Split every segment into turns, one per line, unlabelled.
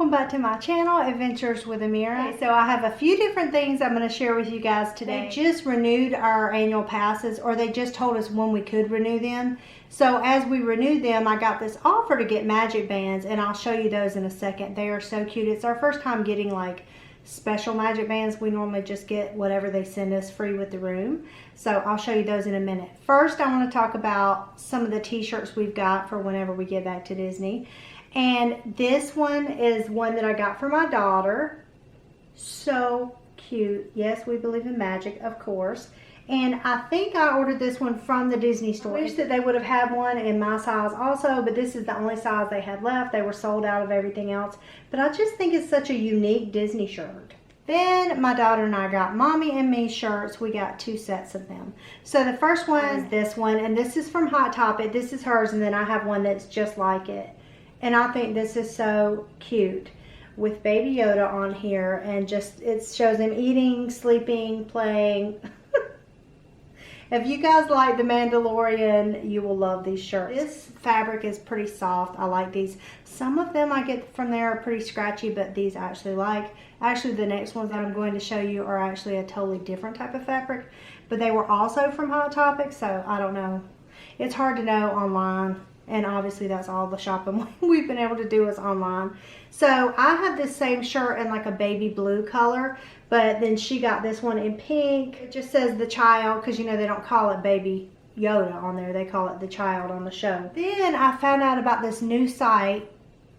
welcome back to my channel, Adventures with Amirah. Okay, so I have a few different things I'm going to share with you guys today. They just renewed our annual passes, or they just told us when we could renew them. So as we renewed them, I got this offer to get magic bands, and I'll show you those in a second. They are so cute. It's our first time getting like special magic bands. We normally just get whatever they send us free with the room. So I'll show you those in a minute. First, I want to talk about some of the t-shirts we've got for whenever we get back to Disney. And this one is one that I got for my daughter. So cute. Yes, we believe in magic, of course. And I think I ordered this one from the Disney store. I wish that they would have had one in my size also, but this is the only size they had left. They were sold out of everything else. But I just think it's such a unique Disney shirt. Then my daughter and I got Mommy and Me shirts. We got 2 sets of them. So the first one is this one, and this is from Hot Topic. This is hers, and then I have one that's just like it. And I think this is so cute with Baby Yoda on here, and just it shows him eating, sleeping, playing. If you guys like the Mandalorian, you will love these shirts. This fabric is pretty soft. I like these. Some of them I get from there are pretty scratchy, but these I actually like. Actually, the next ones that I'm going to show you are actually a totally different type of fabric, but they were also from Hot Topic, so I don't know. It's hard to know online, and obviously that's all the shopping we've been able to do is online. So I have this same shirt in like a baby blue color, but then she got this one in pink. It just says the child, because you know they don't call it Baby Yoda on there. They call it the child on the show. Then I found out about this new site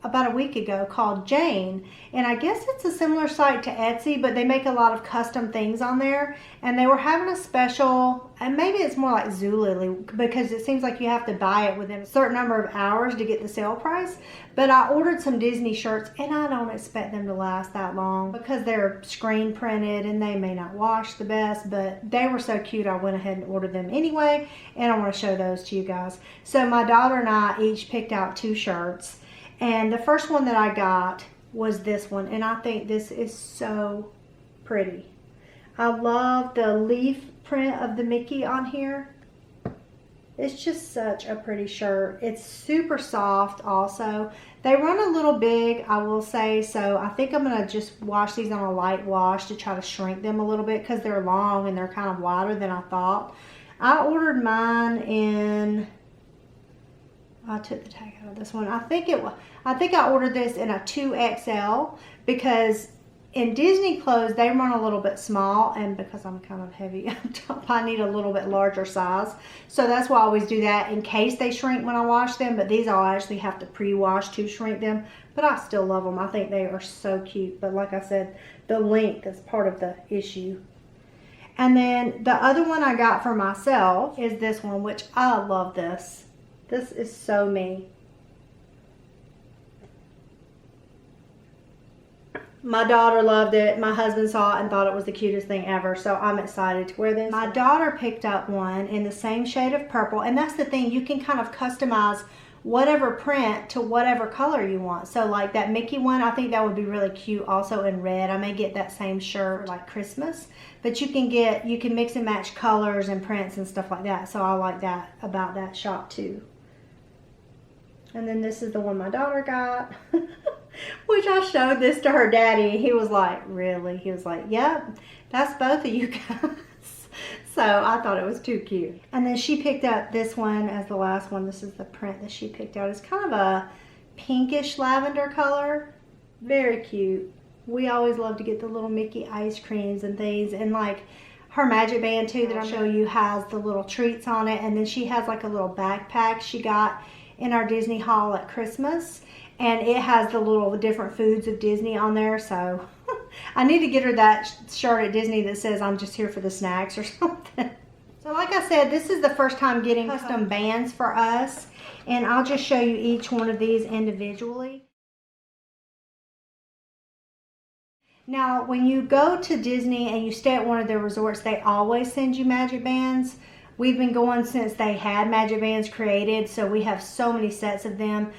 about a week ago called Jane, and I guess it's a similar site to Etsy, but they make a lot of custom things on there, and they were having a special, and maybe it's more like Zulily, because it seems like you have to buy it within a certain number of hours to get the sale price. But I ordered some Disney shirts, and I don't expect them to last that long because they're screen printed and they may not wash the best, but they were so cute I went ahead and ordered them anyway, and I want to show those to you guys. So my daughter and I each picked out 2 shirts. And the first one that I got was this one, and I think this is so pretty. I love the leaf print of the Mickey on here. It's just such a pretty shirt. It's super soft also. They run a little big, I will say, so I think I'm going to just wash these on a light wash to try to shrink them a little bit because they're long and they're kind of wider than I thought. I ordered mine in... I took the tag out of this one. I think I ordered this in a 2XL because in Disney clothes they run a little bit small, and because I'm kind of heavy up top, I need a little bit larger size. So that's why I always do that in case they shrink when I wash them. But these I'll actually have to pre-wash to shrink them. But I still love them. I think they are so cute. But like I said, the length is part of the issue. And then the other one I got for myself is this one, which I love this. This is so me. My daughter loved it. My husband saw it and thought it was the cutest thing ever. So I'm excited to wear this. My daughter picked up one in the same shade of purple. And that's the thing. You can kind of customize whatever print to whatever color you want. So like that Mickey one, I think that would be really cute also in red. I may get that same shirt like Christmas. But you can mix and match colors and prints and stuff like that. So I like that about that shop too. And then this is the one my daughter got, which I showed this to her daddy. He was like, really? He was like, yep, that's both of you guys. So I thought it was too cute. And then she picked up this one as the last one. This is the print that she picked out. It's kind of a pinkish lavender color. Very cute. We always love to get the little Mickey ice creams and things. And like her magic band too that I'll show you has the little treats on it. And then she has like a little backpack she got in our Disney haul at Christmas, and it has the little different foods of Disney on there. So I need to get her that shirt at Disney that says I'm just here for the snacks or something. So like I said, this is the first time getting custom bands for us, and I'll just show you each one of these individually. Now when you go to Disney and you stay at one of their resorts, they always send you magic bands. We've been going since they had magic bands created, so we have so many sets of them.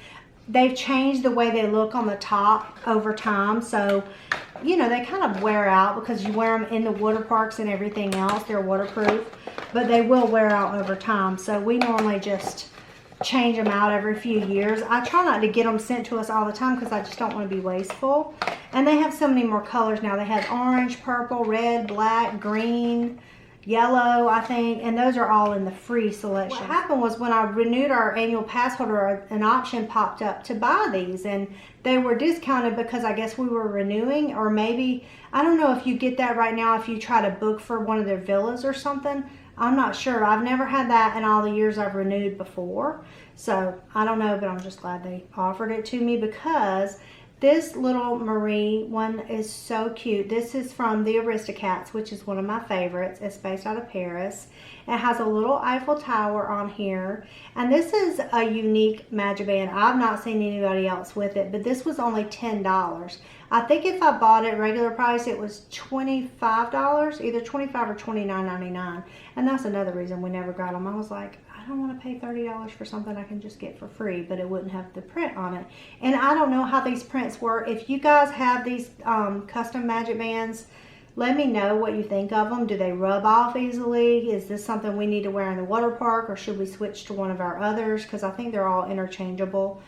They've changed the way they look on the top over time, so you know they kind of wear out because you wear them in the water parks and everything else. They're waterproof, but they will wear out over time. So we normally just change them out every few years. I try not to get them sent to us all the time because I just don't want to be wasteful. And they have so many more colors now. They have orange, purple, red, black, green, yellow, I think, and those are all in the free selection. What happened was when I renewed our annual pass holder, an option popped up to buy these, and they were discounted because I guess we were renewing, or maybe, I don't know if you get that right now if you try to book for one of their villas or something. I'm not sure. I've never had that in all the years I've renewed before. So I don't know, but I'm just glad they offered it to me because this little Marie one is so cute. This is from the Aristocats, which is one of my favorites. It's based out of Paris. It has a little Eiffel Tower on here. And this is a unique magic band. I've not seen anybody else with it, but this was only $10. I think if I bought it regular price, it was $25, either $25 or $29.99. And that's another reason we never got them. I was like, I don't want to pay $30 for something I can just get for free, but it wouldn't have the print on it. And I don't know how these prints work. If you guys have these custom magic bands, let me know what you think of them. Do they rub off easily? Is this something we need to wear in the water park, or should we switch to one of our others? Because I think they're all interchangeable.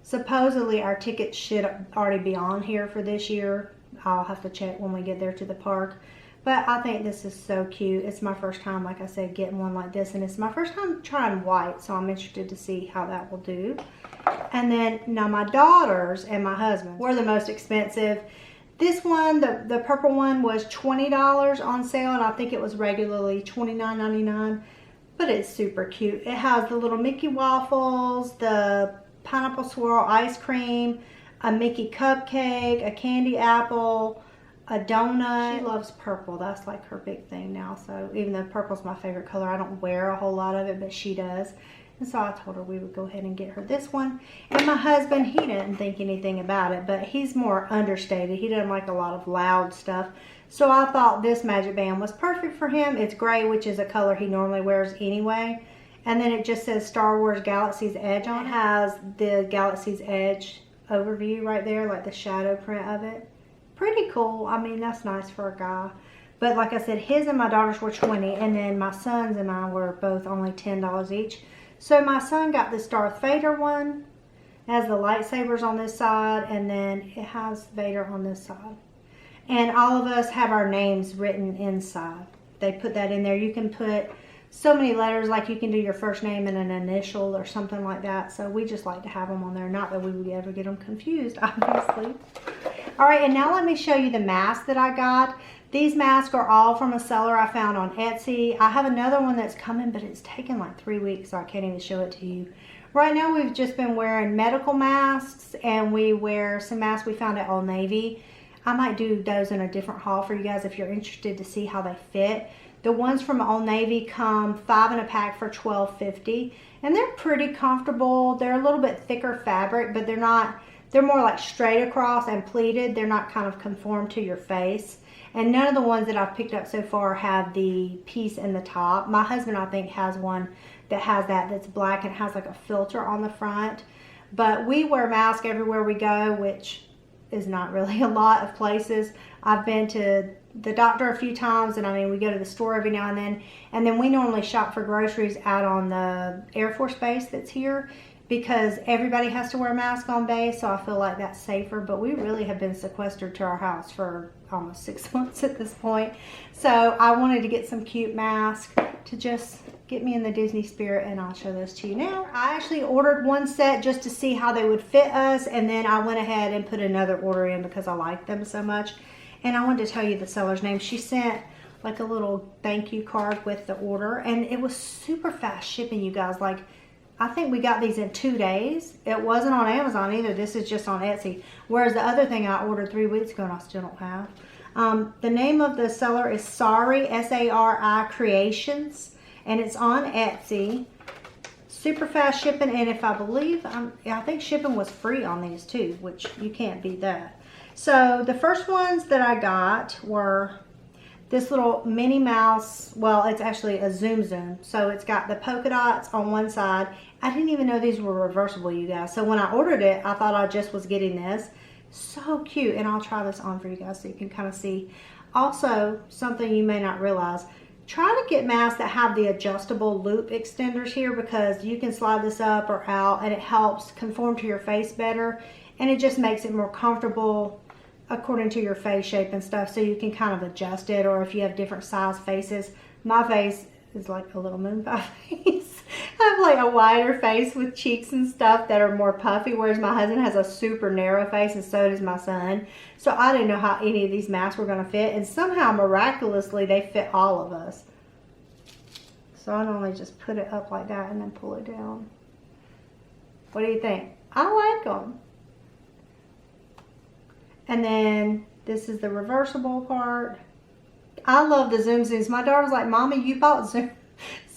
Supposedly our tickets should already be on here for this year. I'll have to check when we get there to the park. But I think this is so cute. It's my first time, like I said, getting one like this. And it's my first time trying white, so I'm interested to see how that will do. And then, now my daughters and my husband were the most expensive. This one, the purple one, was $20 on sale, and I think it was regularly $29.99. But it's super cute. It has the little Mickey waffles, the pineapple swirl ice cream, a Mickey cupcake, a candy apple, a donut. She loves purple. That's like her big thing now. So even though purple's my favorite color, I don't wear a whole lot of it, but she does. And so I told her we would go ahead and get her this one. And my husband, he didn't think anything about it, but he's more understated. He doesn't like a lot of loud stuff. So I thought this magic band was perfect for him. It's gray, which is a color he normally wears anyway. And then it just says Star Wars Galaxy's Edge on it. It has the Galaxy's Edge overview right there, like the shadow print of it. Pretty cool. I mean, that's nice for a guy. But like I said, his and my daughter's were $20, and then my sons and I were both only $10 each. So my son got this Darth Vader one. It has the lightsabers on this side, and then it has Vader on this side. And all of us have our names written inside. They put that in there. You can put so many letters, like you can do your first name and an initial or something like that. So we just like to have them on there. Not that we would ever get them confused, obviously. All right, and now let me show you the masks that I got. These masks are all from a seller I found on Etsy. I have another one that's coming, but it's taken like 3 weeks, so I can't even show it to you. Right now, we've just been wearing medical masks, and we wear some masks we found at Old Navy. I might do those in a different haul for you guys if you're interested to see how they fit. The ones from Old Navy come 5 in a pack for $12.50, and they're pretty comfortable. They're a little bit thicker fabric, but they're not. They're more like straight across and pleated. They're not kind of conformed to your face. And none of the ones that I've picked up so far have the piece in the top. My husband, I think, has one that has that's black and has like a filter on the front. But we wear masks everywhere we go, which is not really a lot of places. I've been to the doctor a few times, and I mean, we go to the store every now and then we normally shop for groceries out on the Air Force Base that's here, because everybody has to wear a mask on base, so I feel like that's safer. But we really have been sequestered to our house for almost 6 months at this point. So I wanted to get some cute masks to just get me in the Disney spirit, and I'll show those to you now. I actually ordered one set just to see how they would fit us, and then I went ahead and put another order in because I like them so much. And I wanted to tell you the seller's name. She sent like a little thank you card with the order, and it was super fast shipping, you guys. Like, I think we got these in 2 days. It wasn't on Amazon either. This is just on Etsy. Whereas the other thing I ordered 3 weeks ago and I still don't have. The name of the seller is Sari, S-A-R-I Creations. And it's on Etsy. Super fast shipping. And if I believe, I think shipping was free on these too, which you can't beat that. So the first ones that I got were this little Minnie Mouse. Well, it's actually a zoom. So it's got the polka dots on one side. I didn't even know these were reversible, you guys. So when I ordered it, I thought I just was getting this. So cute. And I'll try this on for you guys so you can kind of see. Also, something you may not realize, Try to get masks that have the adjustable loop extenders here, because you can slide this up or out and it helps conform to your face better, and it just makes it more comfortable according to your face shape and stuff, so you can kind of adjust it. Or if you have different size faces, my face is like a little moon pie face. I have like a wider face with cheeks and stuff that are more puffy, whereas my husband has a super narrow face, and so does my son. So I didn't know how any of these masks were going to fit, and somehow miraculously they fit all of us. So I normally just put it up like that and then pull it down. What do you think? I like them. And then this is the reversible part. I love the Zoom Zooms. My daughter's like, Mommy, you bought Zoom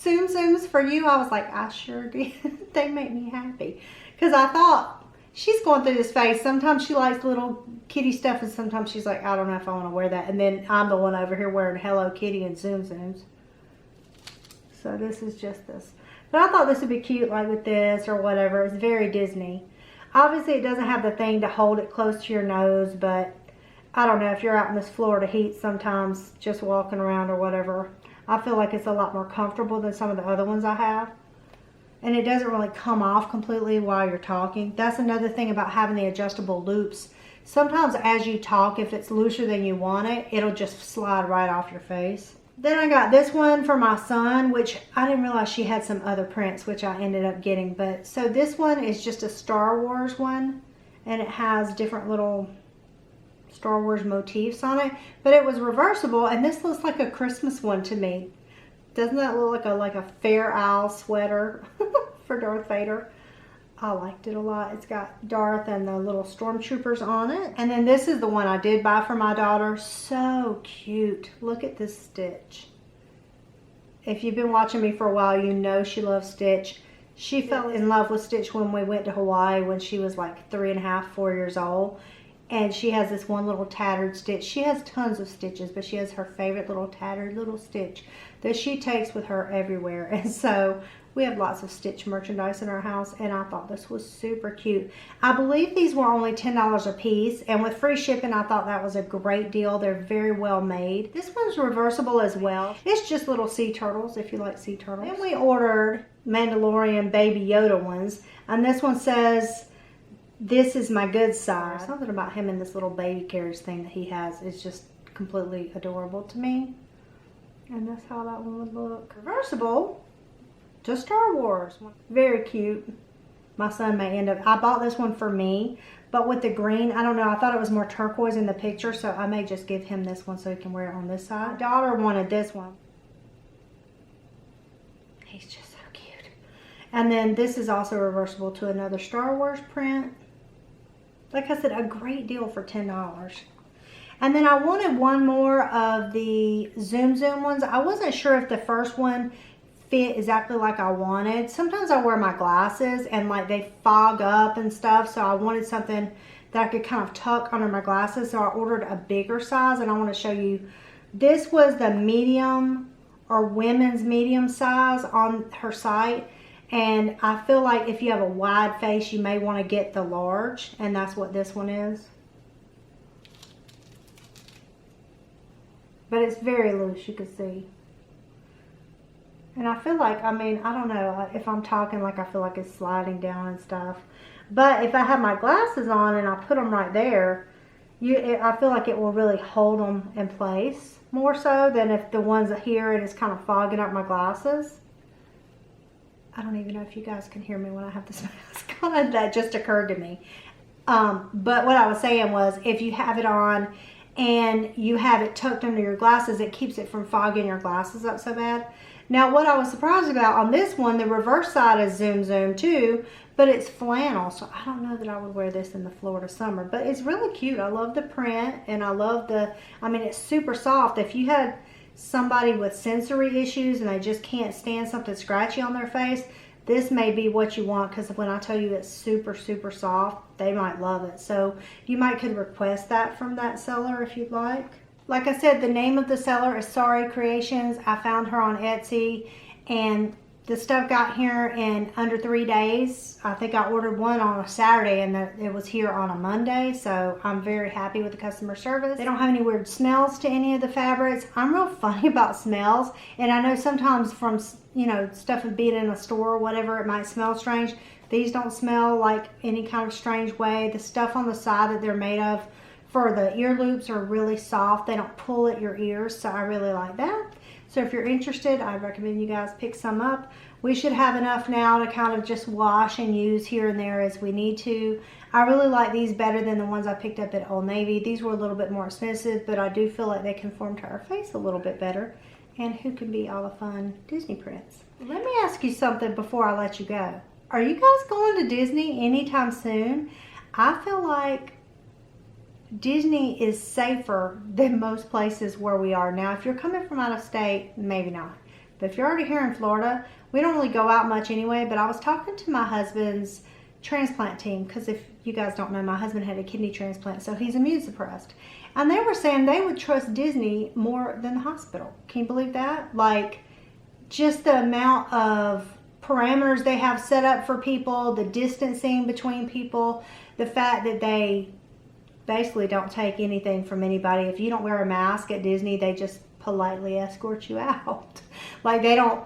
Zooms for you? I was like, I sure did. They make me happy. Because I thought, she's going through this phase. Sometimes she likes little kitty stuff, and sometimes she's like, I don't know if I want to wear that. And then I'm the one over here wearing Hello Kitty and Zoom Zooms. So this is just this. But I thought this would be cute, like with this or whatever. It's very Disney. Obviously, it doesn't have the thing to hold it close to your nose, but I don't know, if you're out in this Florida heat sometimes, just walking around or whatever, I feel like it's a lot more comfortable than some of the other ones I have. And it doesn't really come off completely while you're talking. That's another thing about having the adjustable loops. Sometimes as you talk, if it's looser than you want it, it'll just slide right off your face. Then I got this one for my son, which I didn't realize she had some other prints, which I ended up getting. But so this one is just a Star Wars one, and it has different little Star Wars motifs on it. But it was reversible, and this looks like a Christmas one to me. Doesn't that look like a Fair Isle sweater for Darth Vader? I liked it a lot. It's got Darth and the little stormtroopers on it. And then this is the one I did buy for my daughter. So cute. Look at this Stitch. If you've been watching me for a while, you know she loves Stitch. She fell in love with Stitch when we went to Hawaii when she was like 3.5, 4 years old. And she has this one little tattered Stitch. She has tons of Stitches, but she has her favorite little tattered little Stitch that she takes with her everywhere. And so we have lots of Stitch merchandise in our house, and I thought this was super cute. I believe these were only $10 a piece, and with free shipping, I thought that was a great deal. They're very well made. This one's reversible as well. It's just little sea turtles, if you like sea turtles. Then we ordered Mandalorian Baby Yoda ones, and this one says, "This is my good side." Something about him and this little baby carriage thing that he has is just completely adorable to me. And that's how that one would look. Reversible to Star Wars. Very cute. My son may end up, I bought this one for me, but with the green, I don't know, I thought it was more turquoise in the picture, so I may just give him this one so he can wear it on this side. My daughter wanted this one. He's just so cute. And then this is also reversible to another Star Wars print. Like I said, a great deal for $10. And then I wanted one more of the Zoom ones. I wasn't sure if the first one fit exactly like I wanted. Sometimes I wear my glasses and like they fog up and stuff, so I wanted something that I could kind of tuck under my glasses, so I ordered a bigger size, and I want to show you. This was the medium or women's medium size on her site, and I feel like if you have a wide face, you may want to get the large, and that's what this one is. But it's very loose, you can see. And I feel like, I mean, I don't know, if I'm talking, like I feel like it's sliding down and stuff. But if I have my glasses on and I put them right there, I feel like it will really hold them in place more so than if the ones here it is kind of fogging up my glasses. I don't even know if you guys can hear me when I have this mask on. That just occurred to me. But what I was saying was, if you have it on and you have it tucked under your glasses, it keeps it from fogging your glasses up so bad. Now, what I was surprised about on this one, the reverse side is Zoom too, but it's flannel, so I don't know that I would wear this in the Florida summer, but it's really cute. I love the print, and I love I mean, it's super soft. If you had somebody with sensory issues and they just can't stand something scratchy on their face, this may be what you want, because when I tell you it's super, super soft, they might love it. So you could request that from that seller if you'd like. Like I said, the name of the seller is Sorry Creations. I found her on Etsy, and the stuff got here in under 3 days. I think I ordered one on a Saturday and it was here on a Monday. So I'm very happy with the customer service. They don't have any weird smells to any of the fabrics. I'm real funny about smells. And I know sometimes from, you know, stuff of being in a store or whatever, it might smell strange. These don't smell like any kind of strange way. The stuff on the side that they're made of for the ear loops are really soft. They don't pull at your ears, so I really like that. So if you're interested, I recommend you guys pick some up. We should have enough now to kind of just wash and use here and there as we need to. I really like these better than the ones I picked up at Old Navy. These were a little bit more expensive, but I do feel like they conform to our face a little bit better. And who can be all the fun Disney prints? Let me ask you something before I let you go. Are you guys going to Disney anytime soon? I feel like Disney is safer than most places where we are now. If you're coming from out of state, maybe not. But if you're already here in Florida, we don't really go out much anyway. But I was talking to my husband's transplant team, because if you guys don't know, my husband had a kidney transplant, so he's immune suppressed. And they were saying they would trust Disney more than the hospital. Can you believe that? Like, just the amount of parameters they have set up for people, the distancing between people, the fact that they basically don't take anything from anybody. If you don't wear a mask at Disney, they just politely escort you out. Like, they don't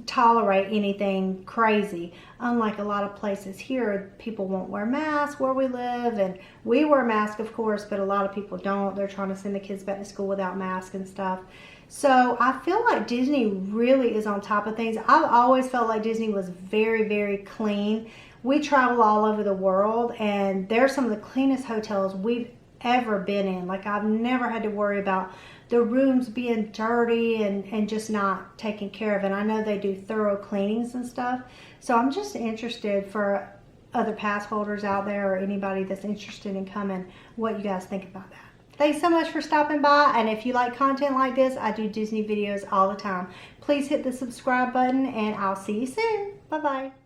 tolerate anything crazy. Unlike a lot of places here, people won't wear masks where we live, and we wear masks, of course, but a lot of people don't. They're trying to send the kids back to school without masks and stuff. So I feel like Disney really is on top of things. I've always felt like Disney was very, very clean. We travel all over the world, and they're some of the cleanest hotels we've ever been in. Like, I've never had to worry about the rooms being dirty and just not taken care of. And I know they do thorough cleanings and stuff. So I'm just interested for other pass holders out there or anybody that's interested in coming, what you guys think about that. Thanks so much for stopping by, and if you like content like this, I do Disney videos all the time. Please hit the subscribe button, and I'll see you soon. Bye-bye.